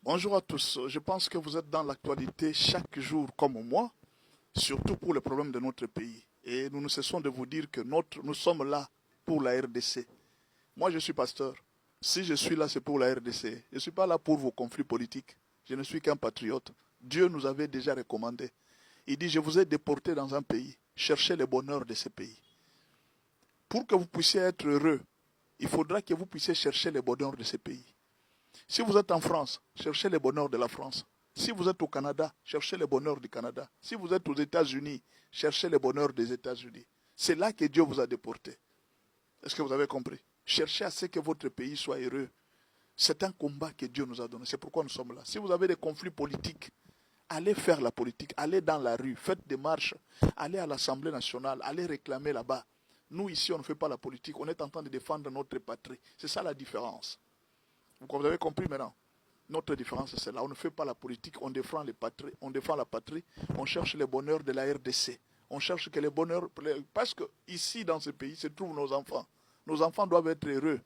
Bonjour à tous. Je pense que vous êtes dans l'actualité chaque jour comme moi, surtout pour les problèmes de notre pays. Et nous ne cessons de vous dire que nous sommes là pour la RDC. Moi, je suis pasteur. Si je suis là, c'est pour la RDC. Je ne suis pas là pour vos conflits politiques. Je ne suis qu'un patriote. Dieu nous avait déjà recommandé. Il dit, je vous ai déporté dans un pays. Cherchez le bonheur de ce pays. Pour que vous puissiez être heureux, il faudra que vous puissiez chercher le bonheur de ce pays. Si vous êtes en France, cherchez le bonheur de la France. Si vous êtes au Canada, cherchez le bonheur du Canada. Si vous êtes aux États-Unis, cherchez le bonheur des États-Unis. C'est là que Dieu vous a déporté. Est-ce que vous avez compris? Cherchez à ce que votre pays soit heureux. C'est un combat que Dieu nous a donné. C'est pourquoi nous sommes là. Si vous avez des conflits politiques, allez faire la politique. Allez dans la rue, faites des marches. Allez à l'Assemblée nationale, allez réclamer là-bas. Nous, ici, on ne fait pas la politique. On est en train de défendre notre patrie. C'est ça la différence. Vous avez compris maintenant? Notre différence, c'est là. On ne fait pas la politique, on défend la patrie, on cherche le bonheur de la RDC. On cherche que le bonheur... Parce que ici, dans ce pays, se trouvent nos enfants. Nos enfants doivent être heureux.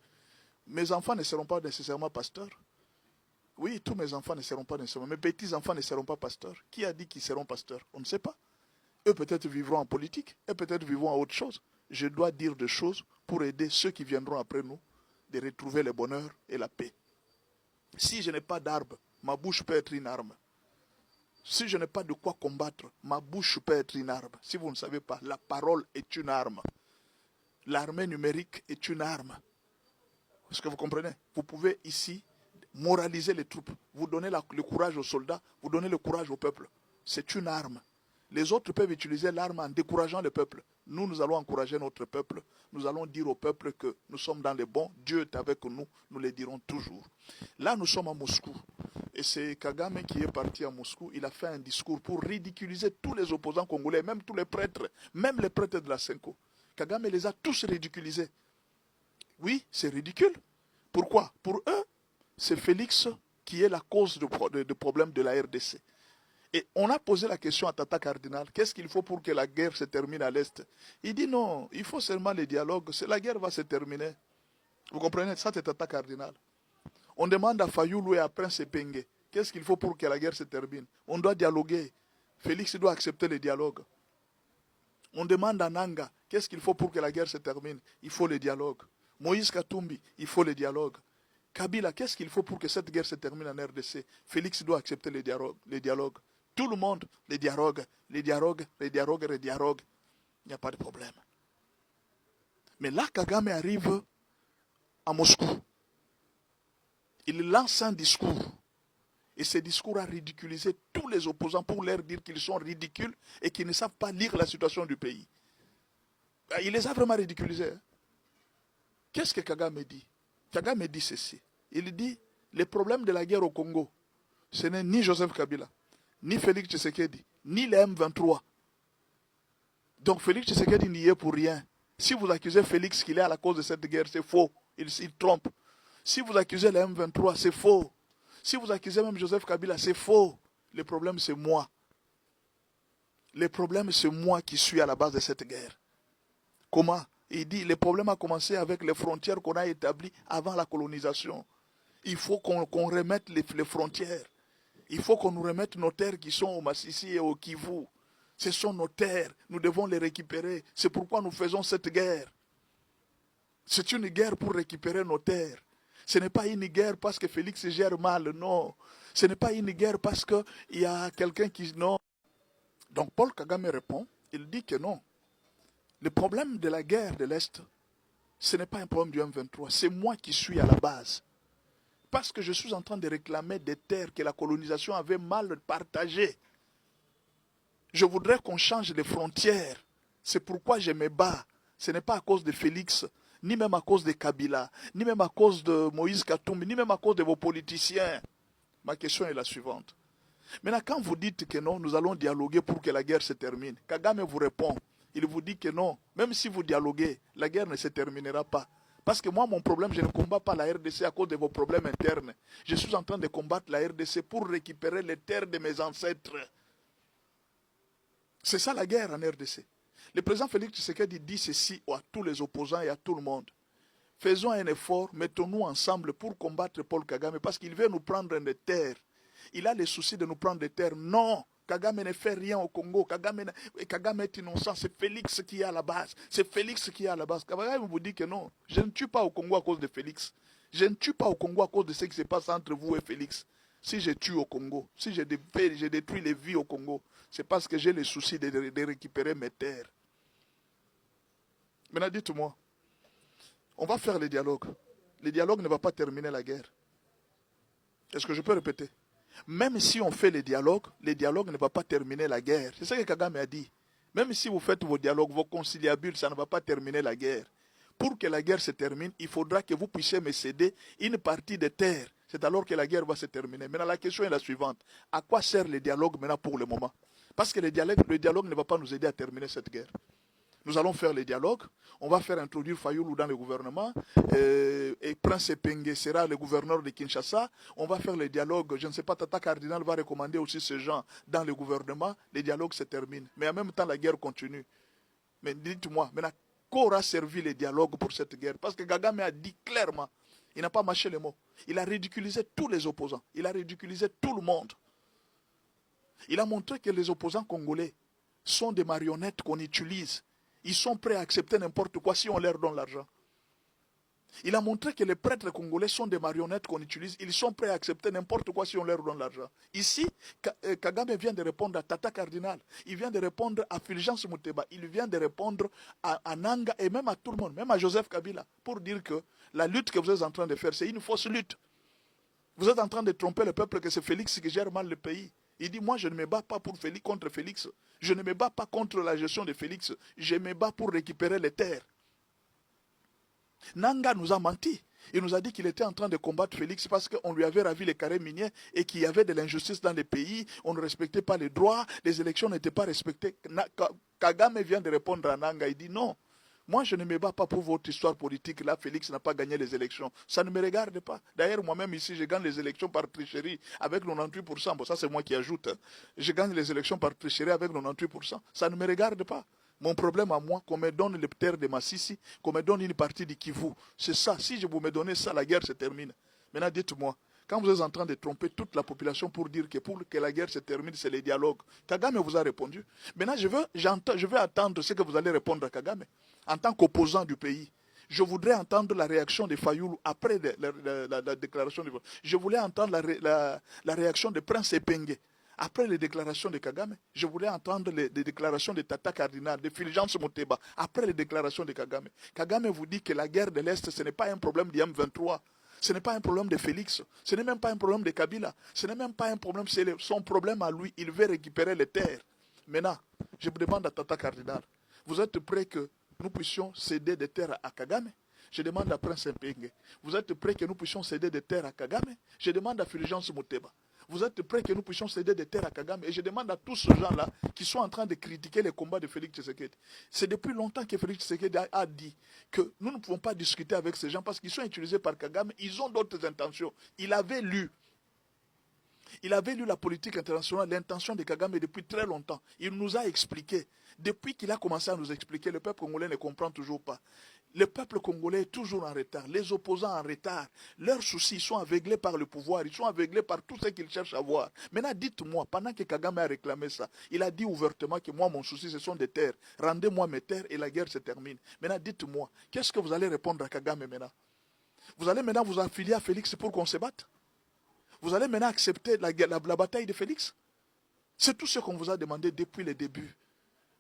Mes enfants ne seront pas nécessairement pasteurs. Oui, tous mes enfants ne seront pas nécessairement. Mes petits-enfants ne seront pas pasteurs. Qui a dit qu'ils seront pasteurs? On ne sait pas. Eux peut-être vivront en politique, eux peut-être vivront à autre chose. Je dois dire des choses pour aider ceux qui viendront après nous de retrouver le bonheur et la paix. Si je n'ai pas d'arme, ma bouche peut être une arme. Si je n'ai pas de quoi combattre, ma bouche peut être une arme. Si vous ne savez pas, la parole est une arme. L'armée numérique est une arme. Est-ce que vous comprenez? Vous pouvez ici moraliser les troupes. Vous donnez le courage aux soldats, vous donnez le courage au peuple. C'est une arme. Les autres peuvent utiliser l'arme en décourageant le peuple. Nous allons encourager notre peuple. Nous allons dire au peuple que nous sommes dans les bons. Dieu est avec nous. Nous le dirons toujours. Là, nous sommes à Moscou. Et c'est Kagame qui est parti à Moscou. Il a fait un discours pour ridiculiser tous les opposants congolais, même tous les prêtres, même les prêtres de la Senko. Kagame les a tous ridiculisés. Oui, c'est ridicule. Pourquoi? Pour eux, c'est Félix qui est la cause du problème de la RDC. Et on a posé la question à Tata Cardinal, qu'est-ce qu'il faut pour que la guerre se termine à l'Est? Il dit non, il faut seulement le dialogue, la guerre va se terminer. Vous comprenez? Ça, c'est Tata Cardinal. On demande à Fayoulou et à Prince Epenge, qu'est-ce qu'il faut pour que la guerre se termine? On doit dialoguer. Félix doit accepter le dialogue. On demande à Nanga, qu'est-ce qu'il faut pour que la guerre se termine? Il faut le dialogue. Moïse Katumbi, il faut le dialogue. Kabila, qu'est-ce qu'il faut pour que cette guerre se termine en RDC? Félix doit accepter le dialogue. Tout le monde, les dialogues. Il n'y a pas de problème. Mais là, Kagame arrive à Moscou. Il lance un discours. Et ce discours a ridiculisé tous les opposants pour leur dire qu'ils sont ridicules et qu'ils ne savent pas lire la situation du pays. Il les a vraiment ridiculisés. Qu'est-ce que Kagame dit? Kagame dit ceci. Il dit, les problèmes de la guerre au Congo, ce n'est ni Joseph Kabila, ni Félix Tshisekedi, ni les M23. Donc Félix Tshisekedi n'y est pour rien. Si vous accusez Félix qu'il est à la cause de cette guerre, c'est faux. Il trompe. Si vous accusez les M23, c'est faux. Si vous accusez même Joseph Kabila, c'est faux. Le problème, c'est moi. Le problème, c'est moi qui suis à la base de cette guerre. Comment? Il dit, le problème a commencé avec les frontières qu'on a établies avant la colonisation. Il faut qu'on remette les frontières. Il faut qu'on nous remette nos terres qui sont au Massissi et au Kivu. Ce sont nos terres. Nous devons les récupérer. C'est pourquoi nous faisons cette guerre. C'est une guerre pour récupérer nos terres. Ce n'est pas une guerre parce que Félix gère mal, non. Ce n'est pas une guerre parce qu'il y a quelqu'un qui... Non. Donc Paul Kagame répond, il dit que non. Le problème de la guerre de l'Est, ce n'est pas un problème du M23. C'est moi qui suis à la base. Parce que je suis en train de réclamer des terres que la colonisation avait mal partagées. Je voudrais qu'on change les frontières. C'est pourquoi je me bats. Ce n'est pas à cause de Félix, ni même à cause de Kabila, ni même à cause de Moïse Katumbi, ni même à cause de vos politiciens. Ma question est la suivante. Maintenant, quand vous dites que non, nous allons dialoguer pour que la guerre se termine, Kagame vous répond. Il vous dit que non, même si vous dialoguez, la guerre ne se terminera pas. Parce que moi, mon problème, je ne combats pas la RDC à cause de vos problèmes internes. Je suis en train de combattre la RDC pour récupérer les terres de mes ancêtres. C'est ça la guerre en RDC. Le président Félix Tshisekedi dit ceci à tous les opposants et à tout le monde. Faisons un effort, mettons-nous ensemble pour combattre Paul Kagame parce qu'il veut nous prendre des terres. Il a le souci de nous prendre des terres. Non, Kagame ne fait rien au Congo. Kagame est innocent. C'est Félix qui est à la base. C'est Félix qui est à la base. Kagame vous dit que non, je ne tue pas au Congo à cause de Félix. Je ne tue pas au Congo à cause de ce qui se passe entre vous et Félix. Si je tue au Congo, si je détruis les vies au Congo, c'est parce que j'ai le souci de récupérer mes terres. Maintenant, dites-moi, on va faire le dialogue. Le dialogue ne va pas terminer la guerre. Est-ce que je peux répéter? Même si on fait le dialogue ne va pas terminer la guerre. C'est ce que Kagame a dit. Même si vous faites vos dialogues, vos conciliabules, ça ne va pas terminer la guerre. Pour que la guerre se termine, il faudra que vous puissiez me céder une partie des terres. C'est alors que la guerre va se terminer. Maintenant, la question est la suivante. À quoi sert le dialogue maintenant pour le moment? Parce que le dialogue ne va pas nous aider à terminer cette guerre. Nous allons faire le dialogue. On va faire introduire Fayoulou dans le gouvernement. Et Prince Epenge sera le gouverneur de Kinshasa. On va faire le dialogue. Je ne sais pas, Tata Cardinal va recommander aussi ces gens dans le gouvernement. Le dialogue se termine. Mais en même temps, la guerre continue. Mais dites-moi, maintenant, qu'aura servi le dialogue pour cette guerre? Parce que Kagame a dit clairement, il n'a pas mâché les mots. Il a ridiculisé tous les opposants. Il a ridiculisé tout le monde. Il a montré que les opposants congolais sont des marionnettes qu'on utilise. Ils sont prêts à accepter n'importe quoi si on leur donne l'argent. Il a montré que les prêtres congolais sont des marionnettes qu'on utilise. Ils sont prêts à accepter n'importe quoi si on leur donne l'argent. Ici, Kagame vient de répondre à Tata Cardinal. Il vient de répondre à Fulgence Muteba. Il vient de répondre à Nanga et même à tout le monde, même à Joseph Kabila, pour dire que la lutte que vous êtes en train de faire, c'est une fausse lutte. Vous êtes en train de tromper le peuple que c'est Félix qui gère mal le pays. Il dit, moi je ne me bats pas pour Félix, contre Félix. Je ne me bats pas contre la gestion de Félix. Je me bats pour récupérer les terres. Nanga nous a menti. Il nous a dit qu'il était en train de combattre Félix parce qu'on lui avait ravi les carrés miniers et qu'il y avait de l'injustice dans les pays. On ne respectait pas les droits. Les élections n'étaient pas respectées. Kagame vient de répondre à Nanga. Il dit non. Moi, je ne me bats pas pour votre histoire politique. Là, Félix n'a pas gagné les élections. Ça ne me regarde pas. D'ailleurs, moi-même, ici, je gagne les élections par tricherie avec 98%. Bon, ça, c'est moi qui ajoute. Je gagne les élections par tricherie avec 98%. Ça ne me regarde pas. Mon problème à moi, qu'on me donne les terres de Massissi, qu'on me donne une partie du Kivu. C'est ça. Si je vous me donnez ça, la guerre se termine. Maintenant, dites-moi. Quand vous êtes en train de tromper toute la population pour dire que pour que la guerre se termine, c'est le dialogue, Kagame vous a répondu. Maintenant, je veux attendre ce que vous allez répondre à Kagame. En tant qu'opposant du pays, je voudrais entendre la réaction de Fayoulou après la déclaration de... Je voulais entendre la réaction de Prince Epenge après les déclarations de Kagame. Je voulais entendre les déclarations de Tata Cardinal, de Fulgence Muteba après les déclarations de Kagame. Kagame vous dit que la guerre de l'Est, ce n'est pas un problème du M23. Ce n'est pas un problème de Félix, ce n'est même pas un problème de Kabila, ce n'est même pas un problème, c'est son problème à lui, il veut récupérer les terres. Maintenant, je me demande à Tata Cardinal, vous êtes prêt que nous puissions céder des terres à Kagame? Je demande à Prince Mpenge, vous êtes prêt que nous puissions céder des terres à Kagame? Je demande à Fulgence Muteba, vous êtes prêt que nous puissions céder des terres à Kagame? Et je demande à tous ces gens-là qui sont en train de critiquer les combats de Félix Tshisekedi. C'est depuis longtemps que Félix Tshisekedi a dit que nous ne pouvons pas discuter avec ces gens parce qu'ils sont utilisés par Kagame, ils ont d'autres intentions. Il avait lu la politique internationale, l'intention de Kagame depuis très longtemps. Il nous a expliqué. Depuis qu'il a commencé à nous expliquer, le peuple congolais ne comprend toujours pas. Le peuple congolais est toujours en retard. Les opposants en retard. Leurs soucis, ils sont aveuglés par le pouvoir. Ils sont aveuglés par tout ce qu'ils cherchent à voir. Maintenant, dites-moi, pendant que Kagame a réclamé ça, il a dit ouvertement que moi, mon souci, ce sont des terres. Rendez-moi mes terres et la guerre se termine. Maintenant, dites-moi, qu'est-ce que vous allez répondre à Kagame maintenant? Vous allez maintenant vous affilier à Félix pour qu'on se batte? Vous allez maintenant accepter la bataille de Félix? C'est tout ce qu'on vous a demandé depuis le début.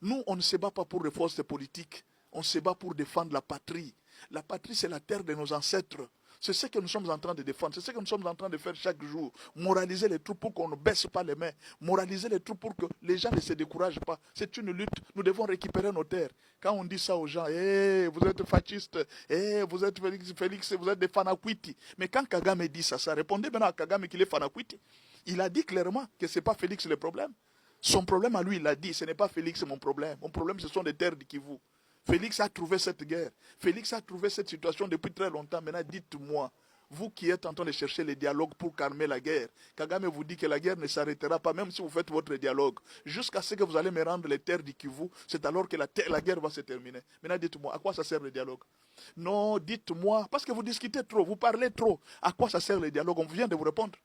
Nous, on ne se bat pas pour les forces politiques. On se bat pour défendre la patrie. La patrie, c'est la terre de nos ancêtres. C'est ce que nous sommes en train de défendre. C'est ce que nous sommes en train de faire chaque jour. Moraliser les troupes pour qu'on ne baisse pas les mains. Moraliser les troupes pour que les gens ne se découragent pas. C'est une lutte. Nous devons récupérer nos terres. Quand on dit ça aux gens, hey, vous êtes fascistes, hey, vous êtes Félix, vous êtes des Fanakwiti. Mais quand Kagame dit ça, répondez maintenant à Kagame qu'il est Fanakwiti. Il a dit clairement que ce n'est pas Félix le problème. Son problème à lui, il a dit, ce n'est pas Félix mon problème. Mon problème, ce sont les terres du Kivu. Félix a trouvé cette guerre. Félix a trouvé cette situation depuis très longtemps. Maintenant, dites-moi, vous qui êtes en train de chercher les dialogues pour calmer la guerre, Kagame vous dit que la guerre ne s'arrêtera pas, même si vous faites votre dialogue. Jusqu'à ce que vous allez me rendre les terres du Kivu, c'est alors que la guerre va se terminer. Maintenant, dites-moi, à quoi ça sert le dialogue? Non, dites-moi, parce que vous discutez trop, vous parlez trop. À quoi ça sert le dialogue? On vient de vous répondre.